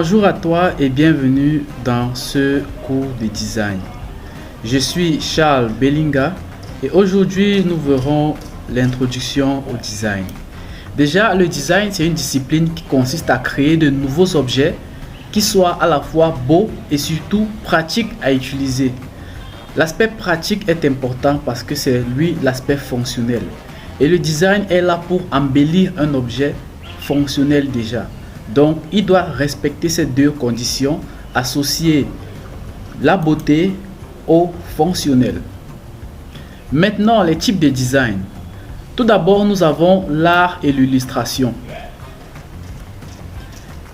Bonjour à toi et bienvenue dans ce cours de design. Je suis Charles Bellinga et aujourd'hui nous verrons l'introduction au design. Déjà, le design, c'est une discipline qui consiste à créer de nouveaux objets qui soient à la fois beaux et surtout pratiques à utiliser. L'aspect pratique est important parce que c'est lui l'aspect fonctionnel. Et le design est là pour embellir un objet fonctionnel déjà. Donc, il doit respecter ces deux conditions, associer la beauté au fonctionnel. Maintenant, les types de design. Tout d'abord, nous avons l'art et l'illustration.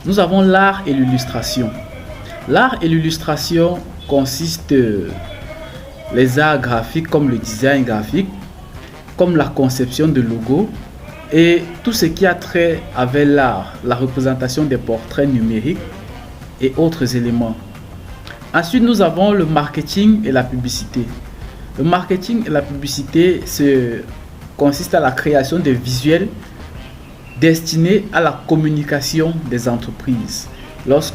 L'art et l'illustration consistent les arts graphiques comme le design graphique, comme la conception de logos et tout ce qui a trait avec l'art, la représentation des portraits numériques et autres éléments. Ensuite, nous avons le marketing et la publicité. Le marketing et la publicité consiste à la création de visuels destinés à la communication des entreprises. Lorsque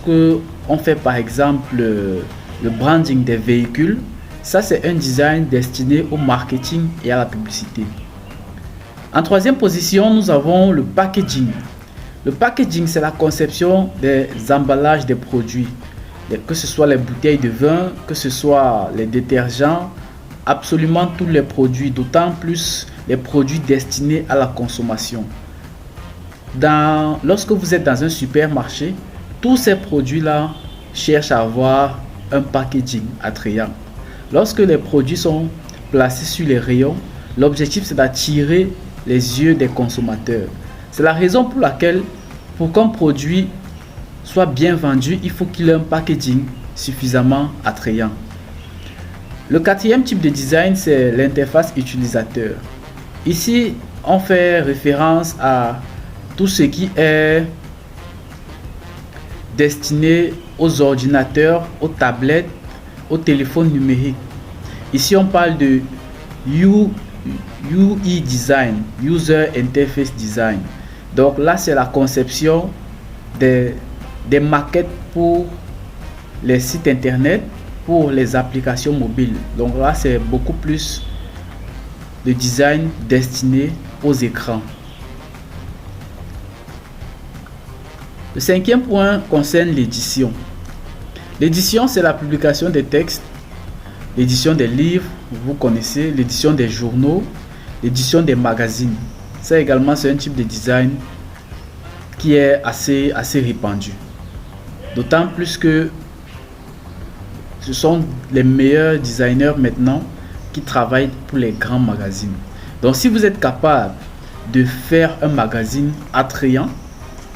on fait par exemple le branding des véhicules, ça c'est un design destiné au marketing et à la publicité. En troisième position, nous avons le packaging. Le packaging, c'est la conception des emballages des produits, que ce soit les bouteilles de vin, que ce soit les détergents, absolument tous les produits, d'autant plus les produits destinés à la consommation. Lorsque vous êtes dans un supermarché, tous ces produits-là cherchent à avoir un packaging attrayant. Lorsque les produits sont placés sur les rayons, l'objectif c'est d'attirer les yeux des consommateurs. C'est la raison pour laquelle, pour qu'un produit soit bien vendu, il faut qu'il ait un packaging suffisamment attrayant. Le quatrième type de design, c'est l'interface utilisateur. Ici, on fait référence à tout ce qui est destiné aux ordinateurs, aux tablettes, aux téléphones numériques. Ici, on parle de UI design, User Interface Design. Donc là, c'est la conception des maquettes pour les sites internet, pour les applications mobiles. Donc là, c'est beaucoup plus de design destiné aux écrans. Le cinquième point concerne l'édition. L'édition, c'est la publication des textes, l'édition des livres, vous connaissez, l'édition des journaux, l'édition des magazines. Ça également, c'est un type de design qui est assez répandu. D'autant plus que ce sont les meilleurs designers maintenant qui travaillent pour les grands magazines. Donc si vous êtes capable de faire un magazine attrayant,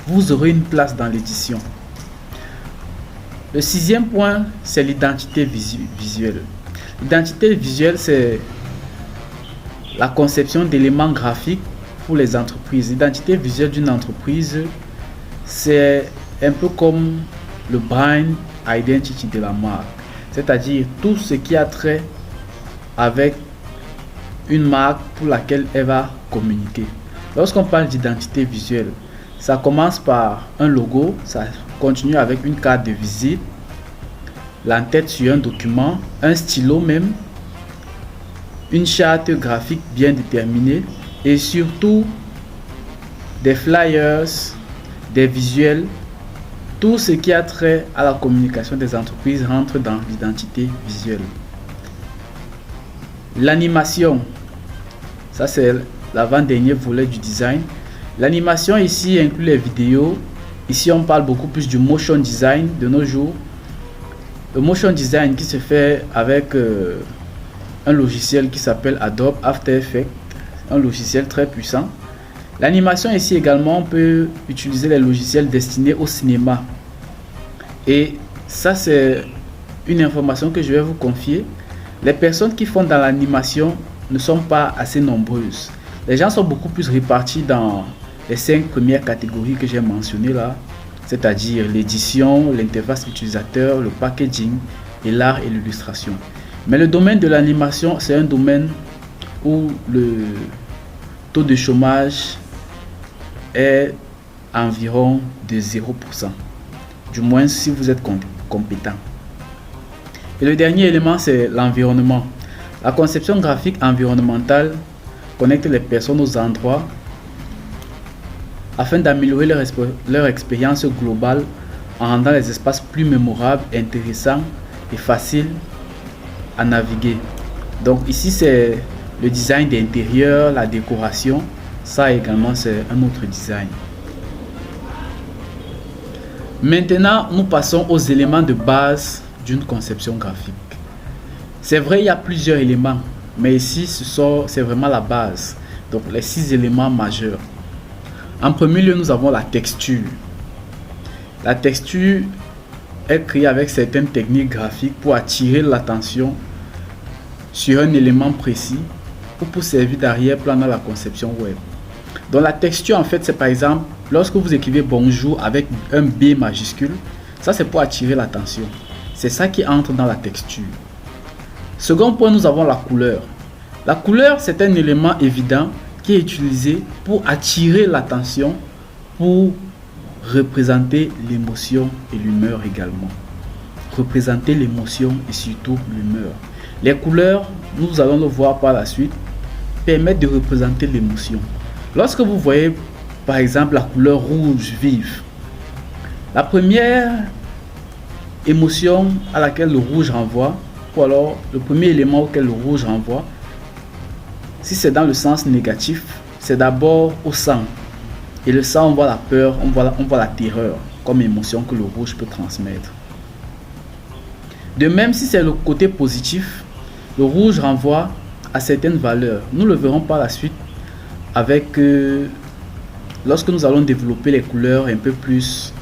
vous aurez une place dans l'édition. Le sixième point, c'est l'identité visuelle. L'identité visuelle, c'est la conception d'éléments graphiques pour les entreprises. L'identité visuelle d'une entreprise, c'est un peu comme le brand identity de la marque. C'est-à-dire tout ce qui a trait avec une marque pour laquelle elle va communiquer. Lorsqu'on parle d'identité visuelle, ça commence par un logo, ça continue avec une carte de visite, l'entête sur un document, un stylo même, une charte graphique bien déterminée et surtout des flyers, des visuels. Tout ce qui a trait à la communication des entreprises rentre dans l'identité visuelle. L'animation, ça c'est l'avant-dernier volet du design. L'animation ici inclut les vidéos. Ici on parle beaucoup plus du motion design de nos jours. Le motion design qui se fait avec un logiciel qui s'appelle Adobe After Effects, un logiciel très puissant. L'animation ici également, on peut utiliser les logiciels destinés au cinéma. Et ça c'est une information que je vais vous confier. Les personnes qui font dans l'animation ne sont pas assez nombreuses. Les gens sont beaucoup plus répartis dans les 5 premières catégories que j'ai mentionnées là, c'est-à-dire l'édition, l'interface utilisateur, le packaging et l'art et l'illustration. Mais le domaine de l'animation, c'est un domaine où le taux de chômage est environ de 0%. du moins si vous êtes compétent. Et le dernier élément, c'est l'environnement. La conception graphique environnementale connecte les personnes aux endroits afin d'améliorer leur expérience globale en rendant les espaces plus mémorables, intéressants et faciles à naviguer. Donc ici, c'est le design d'intérieur, la décoration. Ça également, c'est un autre design. Maintenant, nous passons aux éléments de base d'une conception graphique. C'est vrai, il y a plusieurs éléments, mais ici, c'est vraiment la base. Donc, les 6 éléments majeurs. En premier lieu, nous avons la texture. La texture est créée avec certaines techniques graphiques pour attirer l'attention sur un élément précis ou pour servir d'arrière-plan dans la conception web. Donc, la texture, en fait, c'est par exemple, lorsque vous écrivez bonjour avec un B majuscule, ça c'est pour attirer l'attention. C'est ça qui entre dans la texture. Second point, nous avons la couleur. La couleur, c'est un élément évident qui est utilisé pour attirer l'attention, pour représenter l'émotion et l'humeur également. Représenter l'émotion et surtout l'humeur. Les couleurs, nous allons le voir par la suite, permettent de représenter l'émotion. Lorsque vous voyez par exemple la couleur rouge vive, la première émotion à laquelle le rouge renvoie, ou alors le premier élément auquel le rouge renvoie, si c'est dans le sens négatif, c'est d'abord au sang. Et le sang, on voit la peur, on voit la terreur comme émotion que le rouge peut transmettre. De même, si c'est le côté positif, le rouge renvoie à certaines valeurs. Nous le verrons par la suite avec lorsque nous allons développer les couleurs un peu plus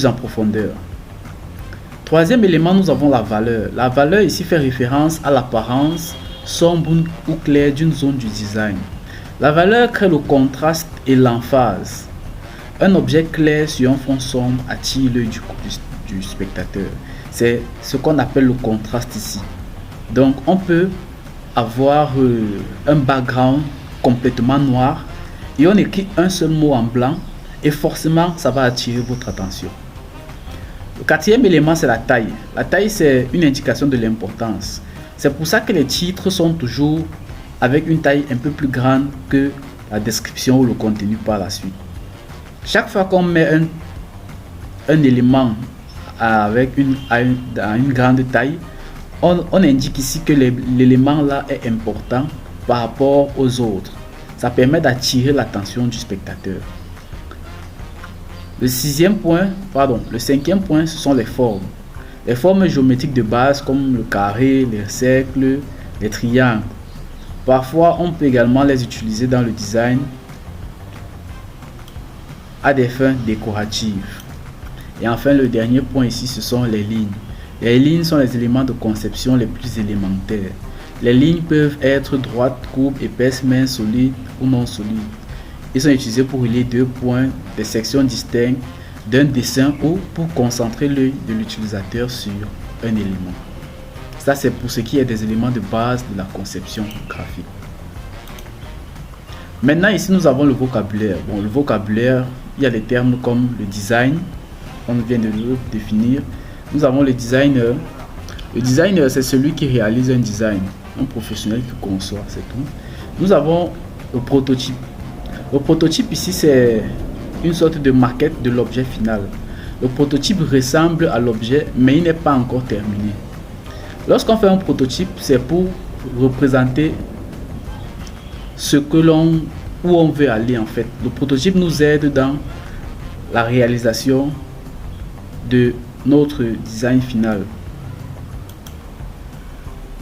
en profondeur. Troisième élément, nous avons la valeur. La valeur ici fait référence à l'apparence sombre ou claire d'une zone du design. La valeur crée le contraste et l'emphase. Un objet clair sur un fond sombre attire l'œil du spectateur. C'est ce qu'on appelle le contraste ici. Donc on peut avoir un background complètement noir et on écrit un seul mot en blanc et forcément ça va attirer votre attention. Le quatrième élément, c'est la taille. La taille, c'est une indication de l'importance. C'est pour ça que les titres sont toujours avec une taille un peu plus grande que la description ou le contenu par la suite. Chaque fois qu'on met un élément avec une grande taille, on indique ici que l'élément là est important par rapport aux autres. Ça permet d'attirer l'attention du spectateur. Le cinquième point, ce sont les formes. Les formes géométriques de base comme le carré, les cercles, les triangles. Parfois, on peut également les utiliser dans le design à des fins décoratives. Et enfin, le dernier point ici, ce sont les lignes. Les lignes sont les éléments de conception les plus élémentaires. Les lignes peuvent être droites, courbes, épaisses, minces, solides ou non solides. Ils sont utilisés pour relier deux points, des sections distinctes d'un dessin ou pour concentrer l'œil de l'utilisateur sur un élément. Ça, c'est pour ce qui est des éléments de base de la conception graphique. Maintenant, ici, nous avons le vocabulaire. Le vocabulaire, il y a des termes comme le design, on vient de le définir. Nous avons le designer. Le designer, c'est celui qui réalise un design, un professionnel qui conçoit, c'est tout. Nous avons le prototype. Le prototype ici, c'est une sorte de maquette de l'objet final. Le prototype ressemble à l'objet, mais il n'est pas encore terminé. Lorsqu'on fait un prototype, c'est pour représenter où on veut aller en fait. Le prototype nous aide dans la réalisation de notre design final.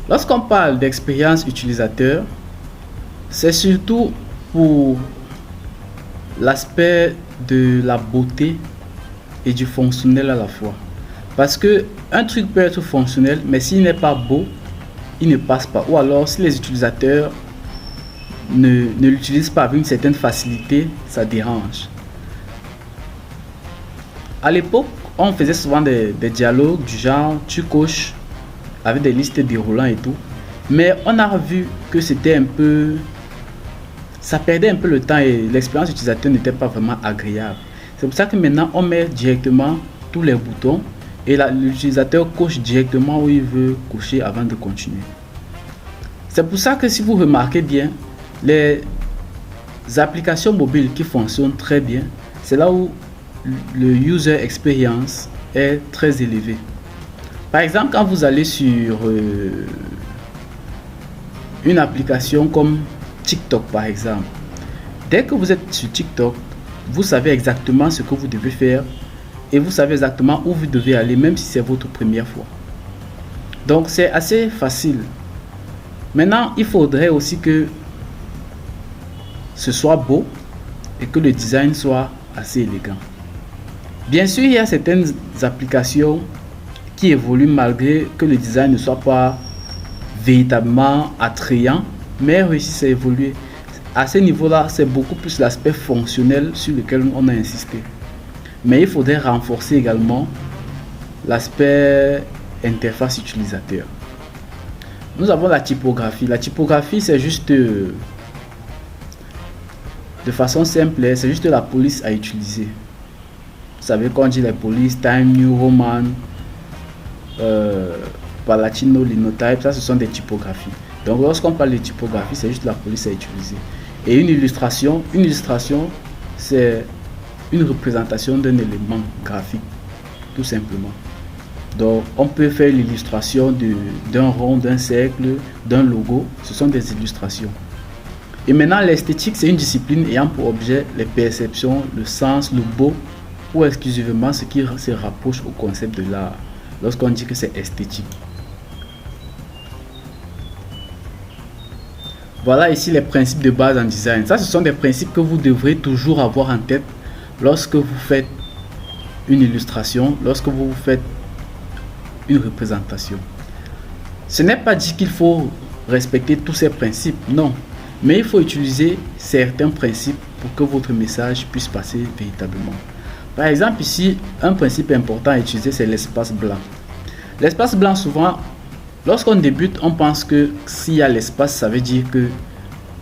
Lorsqu'on parle d'expérience utilisateur, c'est surtout pour l'aspect de la beauté et du fonctionnel à la fois. Parce que un truc peut être fonctionnel, mais s'il n'est pas beau, il ne passe pas. Ou alors, si les utilisateurs ne l'utilisent pas avec une certaine facilité, ça dérange. À l'époque, on faisait souvent des dialogues du genre tu coches avec des listes déroulant et tout. Mais on a vu que c'était un peu... ça perdait un peu le temps et l'expérience utilisateur n'était pas vraiment agréable. C'est pour ça que maintenant on met directement tous les boutons et l'utilisateur coche directement où il veut cocher avant de continuer. C'est pour ça que si vous remarquez bien, les applications mobiles qui fonctionnent très bien, c'est là où le user experience est très élevé. Par exemple, quand vous allez sur une application comme TikTok par exemple, dès que vous êtes sur TikTok, vous savez exactement ce que vous devez faire et vous savez exactement où vous devez aller, même si c'est votre première fois. Donc c'est assez facile. Maintenant, il faudrait aussi que ce soit beau et que le design soit assez élégant. Bien sûr, il y a certaines applications qui évoluent malgré que le design ne soit pas véritablement attrayant, mais réussissent à évoluer. À ce niveau-là, c'est beaucoup plus l'aspect fonctionnel sur lequel on a insisté. Mais il faudrait renforcer également l'aspect interface utilisateur. Nous avons la typographie. La typographie, c'est juste, de façon simple, c'est juste la police à utiliser. Vous savez, quand on dit les polices, Time New Roman, Palatino, Linotype, ça ce sont des typographies. Donc lorsqu'on parle de typographie, c'est juste la police à utiliser. Et une illustration, c'est une représentation d'un élément graphique, tout simplement. Donc on peut faire l'illustration d'un rond, d'un cercle, d'un logo. Ce sont des illustrations. Et maintenant l'esthétique, c'est une discipline ayant pour objet les perceptions, le sens, le beau, ou exclusivement ce qui se rapproche au concept de l'art lorsqu'on dit que c'est esthétique. Voilà ici les principes de base en design. Ça, ce sont des principes que vous devrez toujours avoir en tête lorsque vous faites une illustration, lorsque vous faites une représentation. Ce n'est pas dit qu'il faut respecter tous ces principes, non. Mais il faut utiliser certains principes pour que votre message puisse passer véritablement. Par exemple, ici, un principe important à utiliser, c'est l'espace blanc. L'espace blanc, souvent, lorsqu'on débute, on pense que s'il y a l'espace, ça veut dire que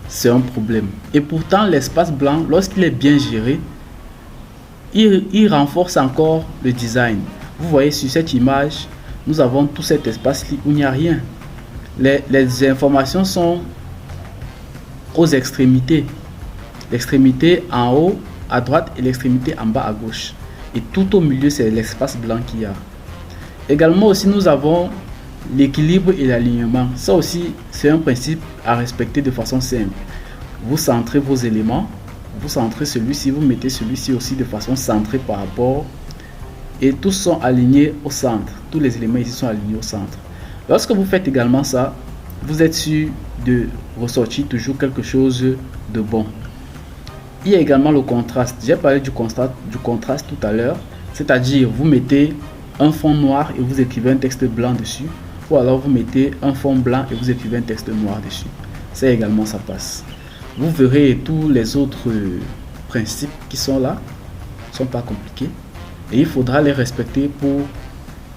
c'est un problème. Et pourtant, l'espace blanc, lorsqu'il est bien géré, il renforce encore le design. Vous voyez sur cette image, nous avons tout cet espace où il n'y a rien. Les informations sont aux extrémités. L'extrémité en haut à droite et l'extrémité en bas à gauche. Et tout au milieu, c'est l'espace blanc qu'il y a. Également aussi, nous avons l'équilibre et l'alignement. Ça aussi, c'est un principe à respecter de façon simple. Vous centrez vos éléments, vous centrez celui-ci, vous mettez celui-ci aussi de façon centrée par rapport, et tous sont alignés au centre. Tous les éléments ici sont alignés au centre. Lorsque vous faites également ça, vous êtes sûr de ressortir toujours quelque chose de bon. Il y a également le contraste. J'ai parlé du contraste tout à l'heure, c'est-à-dire vous mettez un fond noir et vous écrivez un texte blanc dessus, ou alors vous mettez un fond blanc et vous écrivez un texte noir dessus. Ça également, ça passe. Vous verrez tous les autres principes qui sont là, ne sont pas compliqués, et il faudra les respecter pour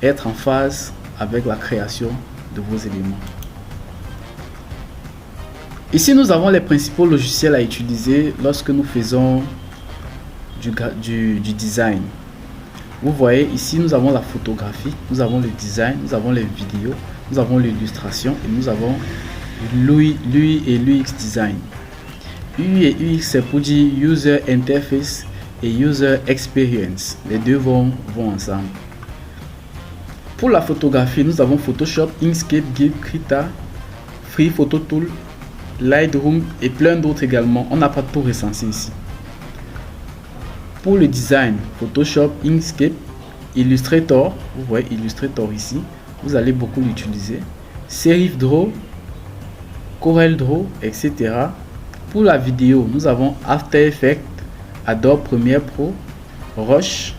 être en phase avec la création de vos éléments. Ici, nous avons les principaux logiciels à utiliser lorsque nous faisons du design. Vous voyez ici, nous avons la photographie, nous avons le design, nous avons les vidéos, nous avons l'illustration et nous avons l'UI et l'UX design. UI et UX, c'est pour dire User Interface et User Experience. Les deux vont ensemble. Pour la photographie, nous avons Photoshop, Inkscape, GIMP, Krita, Free Photo Tool, Lightroom et plein d'autres également. On n'a pas tout recensé ici. Pour le design, Photoshop, Inkscape, Illustrator, vous voyez Illustrator ici, vous allez beaucoup l'utiliser. Serif Draw, Corel Draw, etc. Pour la vidéo, nous avons After Effects, Adobe Premiere Pro, Rush,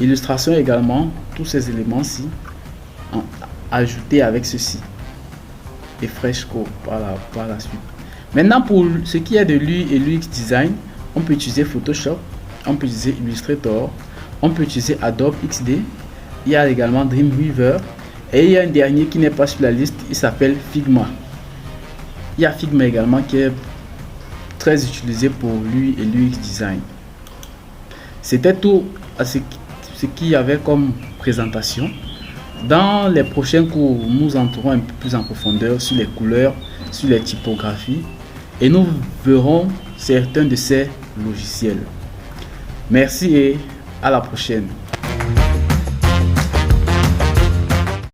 illustration également, tous ces éléments-ci ajoutés avec ceci et Fresco par la suite. Maintenant, pour ce qui est de l'UI et l'UX design, on peut utiliser Photoshop, on peut utiliser Illustrator, on peut utiliser Adobe XD, il y a également Dreamweaver et il y a un dernier qui n'est pas sur la liste, il s'appelle Figma. Il y a Figma également qui est très utilisé pour l'UI et l'UX design. C'était tout à ce qu'il y avait comme présentation. Dans les prochains cours, nous entrerons un peu plus en profondeur sur les couleurs, sur les typographies et nous verrons certains de ces logiciels. Merci et à la prochaine.